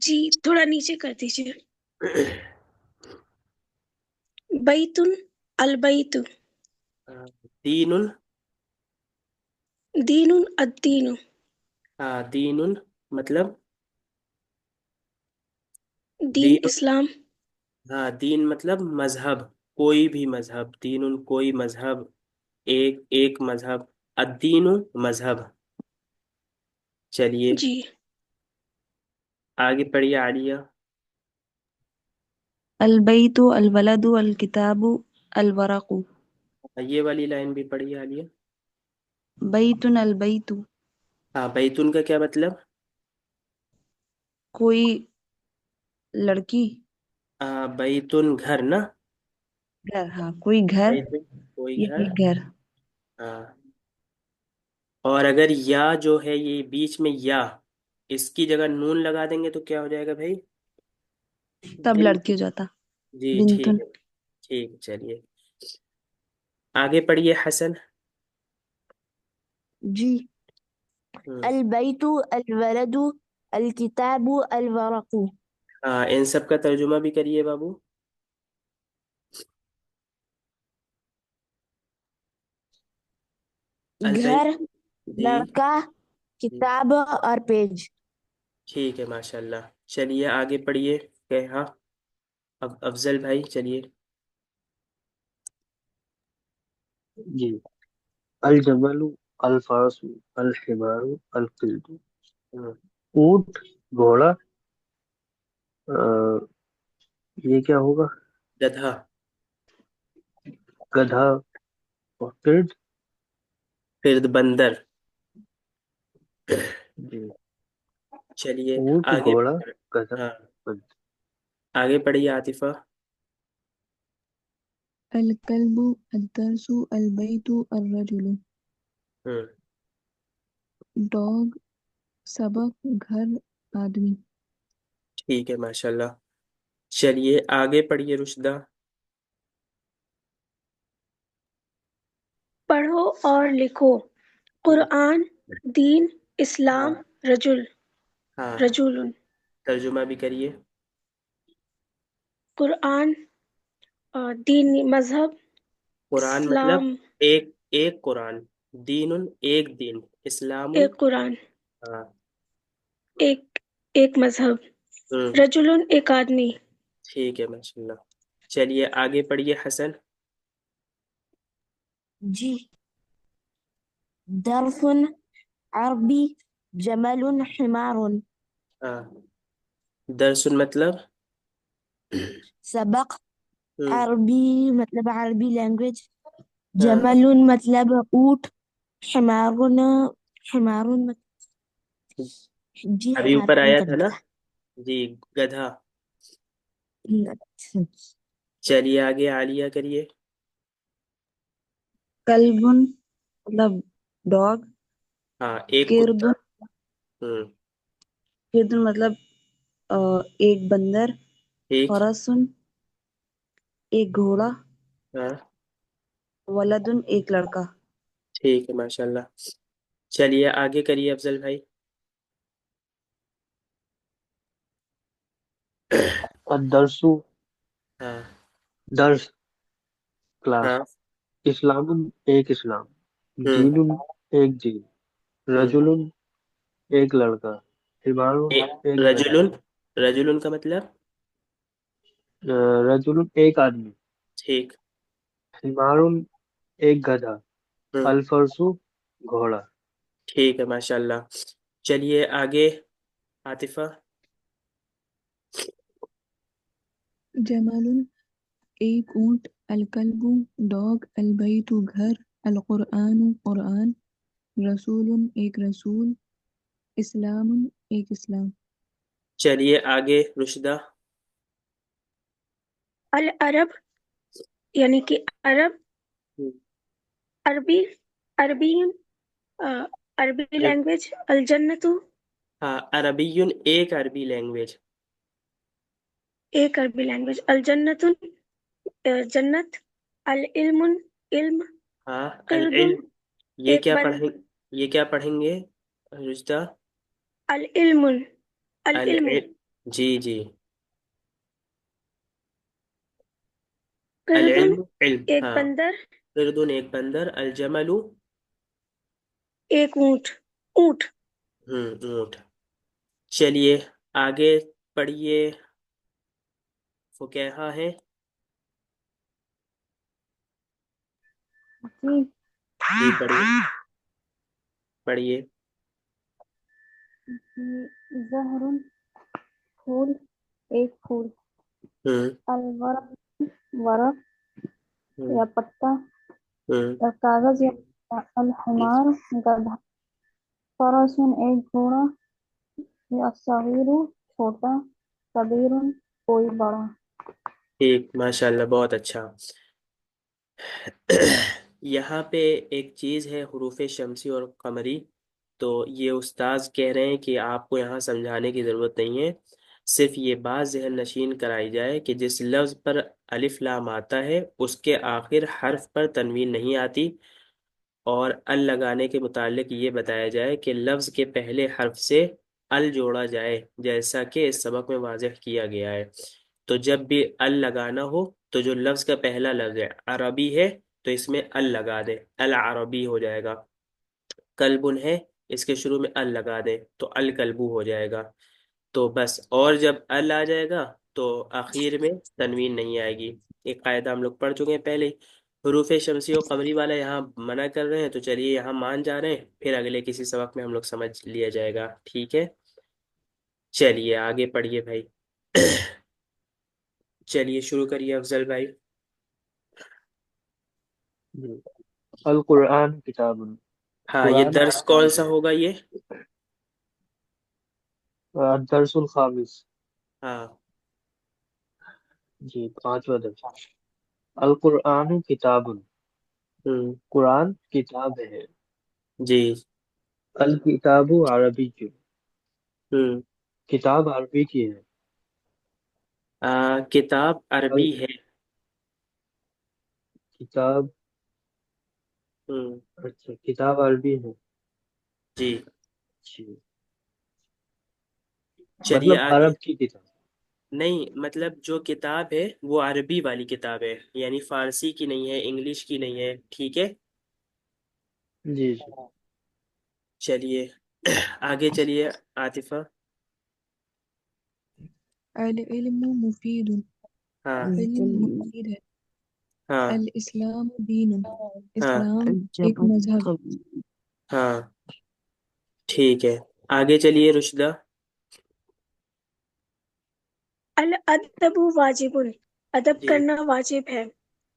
جی تھوڑا نیچے کر دیجیے. بیتن، البیت. دین. دین، الدین. دین مطلب دین دین. اسلام. دین مطلب مذہب، کوئی بھی مذہب. دین کوئی مذہب، ایک مذہب. الدین مذہب. چلیے جی. آگے پڑھیے عالیہ. البیت، الولد، الکتاب، الورق. یہ والی لائن بھی پڑھیے عالیہ. بیت، البیت بیتن کا کیا مطلب؟ کوئی لڑکی. بیتن گھر نا. گھر، ہاں کوئی گھر بیتن کوئی یا گھر. ایک گھر. ہاں. اور اگر یا جو ہے یہ بیچ میں یا، اس کی جگہ نون لگا دیں گے تو کیا ہو جائے گا بھائی؟ تب بنت. لڑکی ہو جاتا. جی ٹھیک بنتن. ہے. ٹھیک ہے چلیے آگے پڑھیے حسن. جی. ہم، البیت، الولد، الکتاب، الورق. ان سب کا ترجمہ بھی کریے بابو. البیت. گھر، جی لڑکا، جی کتاب اور پیج. ٹھیک ہے ماشاء اللہ. چلیے آگے پڑھیے. ہاں اب افضل بھائی چلیے. جی. الجمل، الفرس، الحمار، القلد. ہم، اونٹ، گھوڑا، یہ کیا ہوگا؟ گدھا. گدھا اور قرد. پھر بندر. جی. چلیے اونٹ، آگے. گھوڑا، گدھا، ہاں بندر. آگے پڑھیے عاطفہ. الکلب، الدرس، البیت، الرجل. ہم، ڈاگ، سبق، گھر، آدمی. ٹھیک ہے ماشاء اللہ. چلیے آگے پڑھیے رشدہ. پڑھو اور لکھو. ہم، قرآن، دین، ہاں اسلام، رجل. ہاں رجول. ترجمہ بھی کریے. قرآن، دین مذہب. قرآن مطلب اسلام، ایک قرآن. دین ایک دین. اسلام. ایک قرآن. ہاں. ایک مذہب. ہم، رجل، ایک آدمی. ٹھیک ہے ماشاء اللہ. چلیے آگے پڑھیے حسن. جی. درس، عربی، جمل، حمار. ہاں. درس مطلب سبق، ہم، عربی مطلب عربی لینگویج. ہاں جمل مطلب اونٹ. حمار، حمار جی ابھی حمار اوپر کو آیا نہیں تھا نا. پتا. جی گدھا. اچھا. چلیے آگے عالیہ کریے. کلب مطلب ڈاگ. ہاں ایک کتا. قردن، ہم، قردن مطلب ایک بندر. ٹھیک. فرسن، ایک گھوڑا. ہاں ولدن، ایک لڑکا. ٹھیک ہے ماشاء اللہ. چلیے آگے کریے افضل بھائی. الدرس، ہاں درس، کلاس. ہاں. اسلام، ایک اسلام. ہم، دین، ایک دین. ہم. رجل، ایک لڑکا. حمار، ایک گدھا. رجل. رجل کا مطلب رجل، ایک آدمی. ٹھیک. حمار، ایک گدھا. ہم، الفرس، گھوڑا. ٹھیک ہے ماشاء اللہ. چلیے آگے عاطفہ. جمل، ایک اونٹ. الکلب، ڈاگ. البیت، گھر. القرآن، قرآن. رسول، ایک رسول. اسلام، ایک اسلام. چلیے آگے رشدہ. العرب، یعنی کہ عرب. ہم، عربی، عربی، عربی لینگویج. الجنت، ہاں عربی ایک عربی لینگویج. ایک عربی لینگویج. الجنت، جنت. العلم، علم. ہاں قرد، العلم. یہ ایک کیا بند. پڑھیں، یہ کیا پڑھیں گے رشدہ؟ العلم، العلم. العلم. جی جی قرد العلم علم، ایک ہاں. بندر، قردن ایک بندر، الجمل ایک اونٹ، اونٹ، اونٹ. چلیے آگے پڑھیے، فقہا ہے. جی جی پڑھیے پڑھیے. زہر پھول، ایک پھول، ہوں الورق ورق ہوں یا پتا ہوں یا کاغذ یا پتا، الحمار گدھا، فرسن ایک گھوڑا، یا صغیر چھوٹا، کبیر کوئی بڑا۔ ٹھیک، ماشاء اللہ، بہت اچھا. یہاں پہ ایک چیز ہے، حروف شمسی اور قمری. تو یہ استاذ کہہ رہے ہیں کہ آپ کو یہاں سمجھانے کی ضرورت نہیں ہے، صرف یہ بات ذہن نشین کرائی جائے کہ جس لفظ پر الف لام آتا ہے اس کے آخر حرف پر تنوین نہیں آتی، اور ال لگانے کے متعلق یہ بتایا جائے کہ لفظ کے پہلے حرف سے ال جوڑا جائے، جیسا کہ اس سبق میں واضح کیا گیا ہے. تو جب بھی ال لگانا ہو تو جو لفظ کا پہلا لفظ ہے عربی ہے تو اس میں ال لگا دیں، العربی ہو جائے گا. کلبن ہے، اس کے شروع میں ال لگا دیں تو الکلبو ہو جائے گا. تو بس، اور جب ال آ جائے گا تو آخر میں تنوین نہیں آئے گی. ایک قاعدہ ہم لوگ پڑھ چکے ہیں پہلے ہی. حروف شمسی و قمری والا یہاں منع کر رہے ہیں، تو چلیے یہاں مان جا رہے ہیں، پھر اگلے کسی سبق میں ہم لوگ سمجھ لیا جائے گا. ٹھیک ہے، چلیے آگے پڑھیے بھائی. چلیے شروع کریے افضل بھائی. القرآن کتاب، ہاں، یہ قرآن درس کون سا ہوگا یہ؟ الدرس الخامس، ہاں جی 5واں درس. القرآن کتاب، ہوں قرآن کتاب ہے. جی الکتاب عربی کی، ہوں کتاب عربی کی ہے. کتاب عربی ہے. کتاب، ہوں اچھا کتاب عربی ہے. جی جی چلیے مطلب آگے. عرب کی کتاب. نہیں، مطلب جو کتاب ہے وہ عربی والی کتاب ہے، یعنی فارسی کی نہیں ہے، انگلش کی نہیں ہے. ٹھیک ہے، جی جی. چلیے آگے چلیے عاطفہ. العلم مفید، ہاں علم مفید ہے. ہاں الاسلام دین، ہاں اسلام ایک الجبل مذہب. ہاں ٹھیک ہے، آگے چلیے رشدہ. الادب واجب، ادب جی کرنا واجب ہے.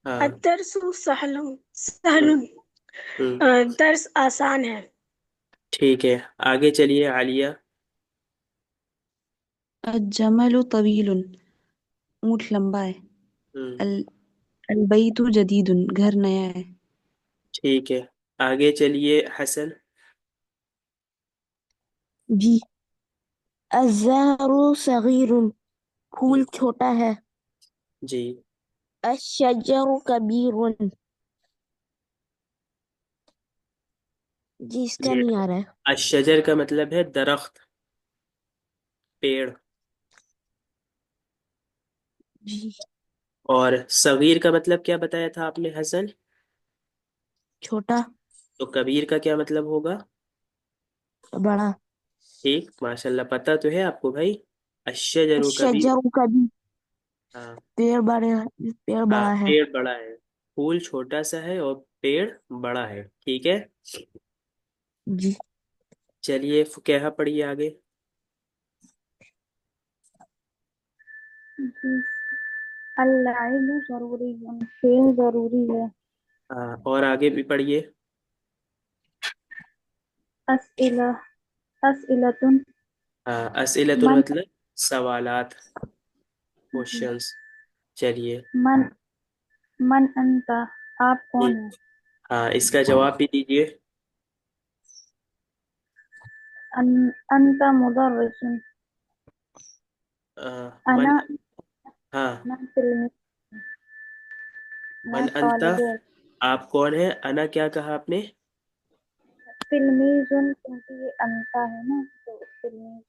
ہاں الدرس سہل، سہل، ہوں ہوں درس آسان ہے. ٹھیک ہے، آگے چلیے عالیہ. الجمل طویل، اونٹ لمبا ہے. ہوں ال- البیت جدید، گھر نیا ہے. ٹھیک ہے، آگے چلیے حسن. جی الزہر صغیر، پھول چھوٹا ہے. جی الشجر کبیر، جی اس کا جی نہیں آ رہا ہے. الشجر کا مطلب ہے درخت، پیڑ. جی اور صغیر کا مطلب کیا بتایا تھا آپ نے حسن؟ چھوٹا، تو کبیر کا کیا مطلب ہوگا؟ بڑا. ٹھیک، ماشاء اللہ، پتہ تو ہے آپ کو بھائی. الشجر کبیر. الشجر کبیر، ہاں پیڑ بڑے، پیڑ ہاں، بڑا ہے. پیڑ بڑا ہے، پھول چھوٹا سا ہے اور پیڑ بڑا ہے. ٹھیک ہے، جی چلیے فقہا پڑھیے آگے. جی اللعب ضروری ہے، کھیل ضروری ہے. ہاں، اور آگے بھی پڑھیے. اسئلہ، اسئلتن، ہاں، اسئلۃ من مطلب سوالات، جی کوشچنس. چلیے. من من انت، آپ کون ہوں، ہیں؟ ہاں، اس کا جواب بھی دیجیے. انت مدرس، من. انا ہاں، انا تلميذ، میں من انتا، طالب علم. آپ کون ہیں؟ انا کیا کہا آپ نے؟ تلمیذ، کیونکہ یہ انتا ہے نا تو تلمیذ.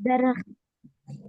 درخت.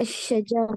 الشجر.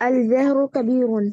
الزهر كبير.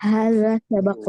هذا سبق.